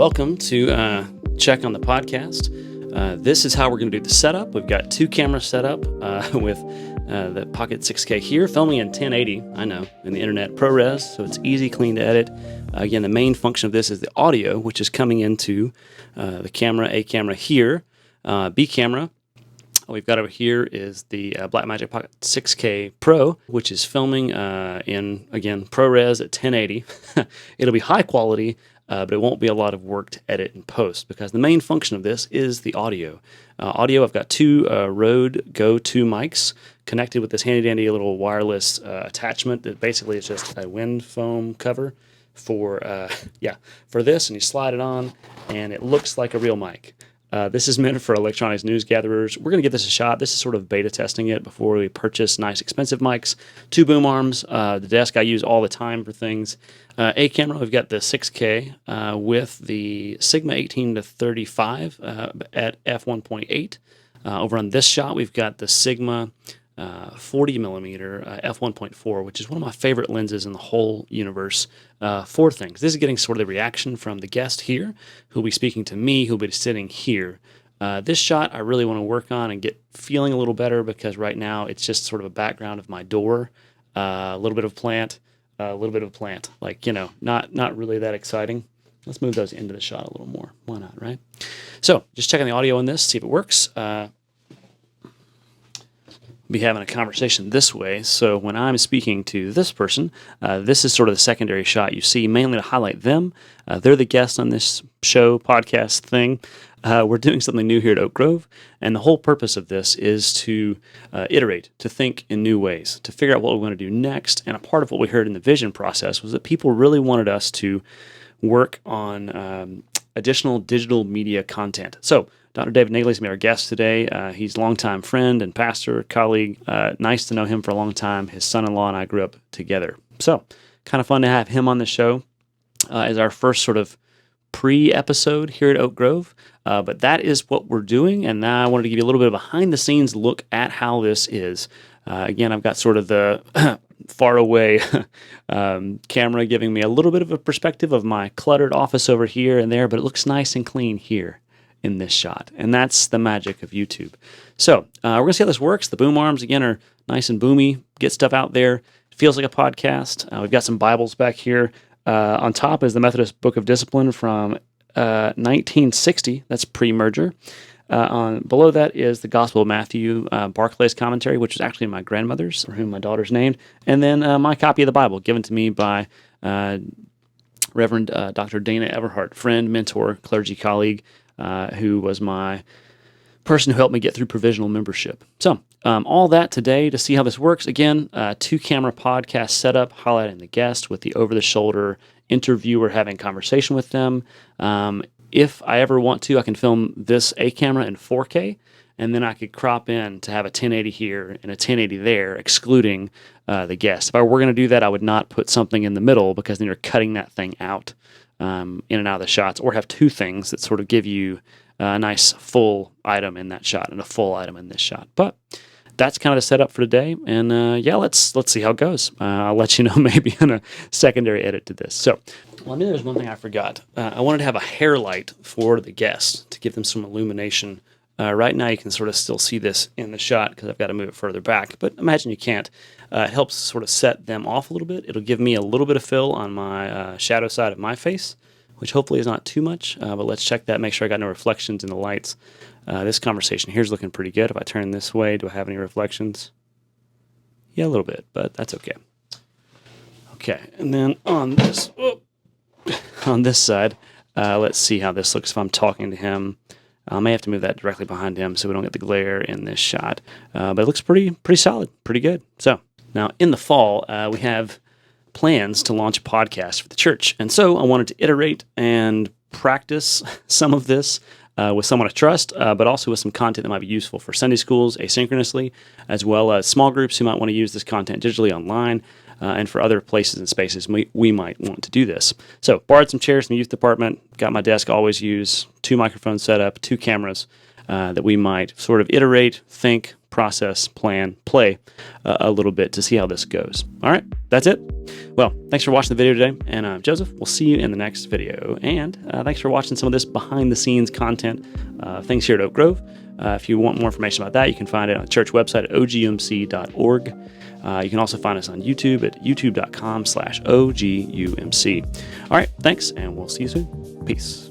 welcome to check on the podcast. This is how we're going to do the setup. We've got two cameras set up with the Pocket 6K here, filming in 1080, I know, in the internet, ProRes, so it's easy, clean to edit. Again, the main function of this is the audio, which is coming into the camera, A camera here, B camera. What we've got over here is the Blackmagic Pocket 6K Pro, which is filming in, again, ProRes at 1080. It'll be high quality, but it won't be a lot of work to edit and post because the main function of this is the audio. I've got two Rode Go 2 mics connected with this handy-dandy little wireless attachment that basically is just a wind foam cover for this, and you slide it on, and it looks like a real mic. This is meant for electronics news gatherers. We're going to give this a shot. This is sort of beta testing it before we purchase nice expensive mics. Two boom arms, the desk I use all the time for things. A camera, we've got the 6K with the Sigma 18-35 at f1.8. Over on this shot, we've got the Sigma 40mm f1.4, which is one of my favorite lenses in the whole universe for things. This is getting sort of the reaction from the guest here, who'll be speaking to me, who'll be sitting here. This shot I really want to work on and get feeling a little better because right now it's just sort of a background of my door, a little bit of plant, like, you know, not really that exciting. Let's move those into the shot a little more. Why not, right? So just checking the audio on this, see if it works. Be having a conversation this way. So when I'm speaking to this person, this is sort of the secondary shot you see, mainly to highlight them. They're the guests on this show, podcast thing. We're doing something new here at Oak Grove, and the whole purpose of this is to iterate, to think in new ways, to figure out what we want to do next. And a part of what we heard in the vision process was that people really wanted us to work on additional digital media content. So Dr. David Nagley is going to be our guest today. He's a longtime friend and pastor, colleague. Nice to know him for a long time. His son-in-law and I grew up together. So kind of fun to have him on the show as our first sort of pre-episode here at Oak Grove. But that is what we're doing, and now I wanted to give you a little bit of a behind-the-scenes look at how this is. Again, I've got sort of the far-away camera giving me a little bit of a perspective of my cluttered office over here and there, but it looks nice and clean here in this shot, and that's the magic of YouTube. So we're going to see how this works. The boom arms, again, are nice and boomy. Get stuff out there. It feels like a podcast. We've got some Bibles back here. On top is the Methodist Book of Discipline from 1960. That's pre-merger. Below that is the Gospel of Matthew, Barclay's commentary, which is actually my grandmother's, or whom my daughter's named, and then my copy of the Bible given to me by Reverend Dr. Dana Everhart, friend, mentor, clergy colleague, who was my person who helped me get through provisional membership. So all that today to see how this works. Again, two-camera podcast setup, highlighting the guest with the over-the-shoulder interviewer having conversation with them. If I ever want to, I can film this A camera in 4K, and then I could crop in to have a 1080 here and a 1080 there, excluding the guest. If I were going to do that, I would not put something in the middle because then you're cutting that thing out in and out of the shots, or have two things that sort of give you a nice full item in that shot and a full item in this shot. But that's kind of the setup for today, and let's see how it goes. I'll let you know maybe in a secondary edit to this. So, I knew there's one thing I forgot. I wanted to have a hair light for the guests to give them some illumination. Right now you can sort of still see this in the shot because I've got to move it further back, but imagine you can't. It helps sort of set them off a little bit. It'll give me a little bit of fill on my shadow side of my face, which hopefully is not too much, but let's check that, make sure I got no reflections in the lights. This conversation here is looking pretty good. If I turn this way, do I have any reflections? Yeah, a little bit, but that's okay. Okay, and then on this side, let's see how this looks if I'm talking to him. I may have to move that directly behind him so we don't get the glare in this shot. But it looks pretty solid, pretty good. So now in the fall, we have plans to launch a podcast for the church. And so I wanted to iterate and practice some of this with someone I trust, but also with some content that might be useful for Sunday schools asynchronously, as well as small groups who might want to use this content digitally online, and for other places and spaces we might want to do this. So borrowed some chairs from the youth department, got my desk always use, two microphones set up, two cameras that we might sort of iterate, think, process, plan, play a little bit to see how this goes. All right, that's it. Well, thanks for watching the video today, and I'm Joseph. We'll see you in the next video, and thanks for watching some of this behind-the-scenes content, things here at Oak Grove. If you want more information about that, you can find it on the church website at ogumc.org. You can also find us on YouTube at youtube.com/ogumc. All right, thanks, and we'll see you soon. Peace.